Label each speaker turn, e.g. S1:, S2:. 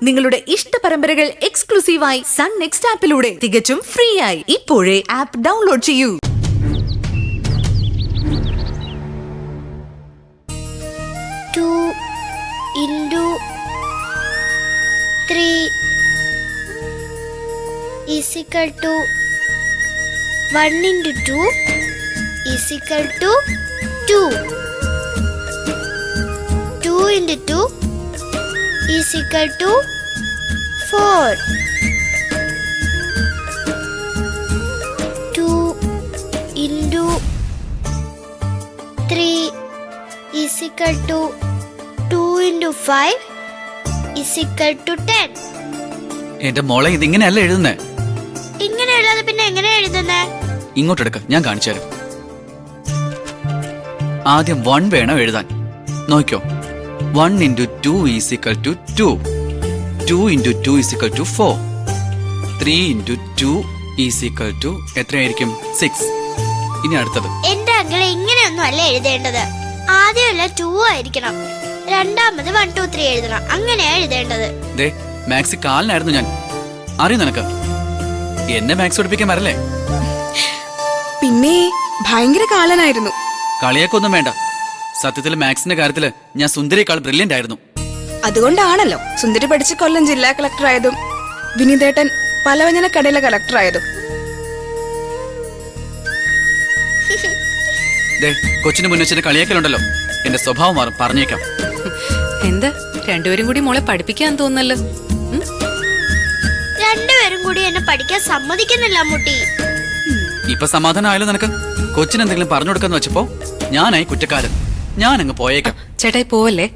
S1: നിങ്ങളുടെ ഇഷ്ട പരമ്പരകൾ എക്സ്ക്ലൂസീവായി സൺ നെക്സ്റ്റ് ആപ്പിലൂടെ തികച്ചും ഫ്രീ ആയി ഇപ്പോഴേ ആപ്പ് ഡൗൺലോഡ് ചെയ്യൂ.
S2: Into 3 is equal to 1 into 2 is equal to 2. 2 into 2 is equal to 4. 2 into 3 is equal to 2 into 5 is equal to 10.
S3: എന്റെ മോളെ ഇതിങ്ങനെയല്ല എഴുതുന്നേ.
S2: ഇങ്ങനെ എഴുതാതെ പിന്നെ എങ്ങനെ എഴുതുന്നേ?
S3: ഇങ്ങോട്ടെടുക്ക, ഞാൻ കാണിച്ചു തരാം. ആദ്യം 1 വേണം എഴുതാൻ. നോക്കിയോ, 1 into 2 is equal to 2. 2 into 2 is equal to 4. 3 into 2 is equal to എത്രയായിരിക്കും? 6. ഇനി അടുത്തത്.
S2: എന്റെ അങ്കിളെ ഇങ്ങനെയൊന്നും അല്ല എഴുതേണ്ടത്. ആദ്യമല്ല 2 ആയിരിക്കണം, രണ്ടാമത് 1 2 3 എഴുതണം. അങ്ങനെയാ എഴുതേണ്ടത്.
S3: ദേ, മാത്സ് കാലിനായിരുന്നു ഞാൻ. അറിയോ നിനക്ക്? എന്നെ മാത്സ് പഠിപ്പിക്കാൻ വരല്ലേ?
S4: പിന്നെ ഭയങ്കര കാലനായിരുന്നു.
S3: കളിയൊക്കെ വേണ്ട. സത്യത്തിൽ മാത്സിന്റെ കാര്യത്തില് ഞാൻ സുന്ദരിയേക്കാൾ ബ്രില്യന്റ് ആയിരുന്നു.
S4: അതുകൊണ്ടാണല്ലോ സുന്ദരി പഠിച്ച് കൊല്ലം ജില്ലാ കളക്ടർ ആയതും വിനീതേട്ടൻ പലവ്യഞ്ജന കടയിലെ കളക്ടർ ആയതും.
S3: കൊച്ചിന് മുന്നേ കളിയാക്കലുണ്ടല്ലോ. എന്റെ സ്വഭാവം മാറും, പറഞ്ഞേക്കാം.
S5: എന്താ രണ്ടുപേരും കൂടി മോളെ പഠിപ്പിക്കാൻ തോന്നല്ലോ?
S2: രണ്ടുപേരും കൂടി എന്നെ പഠിക്കാൻ സമ്മതിക്കുന്നില്ല മുട്ടി.
S3: ഇപ്പൊ സമാധാനമായാലോ നിനക്ക്? കൊച്ചിനെന്തെങ്കിലും പറഞ്ഞു കൊടുക്കാന്ന് വെച്ചപ്പോ ഞാനായി കുറ്റക്കാരൻ. ഞാൻ അങ്ങ് പോയേക്കാം.
S5: ചേട്ടായി പോവല്ലേ?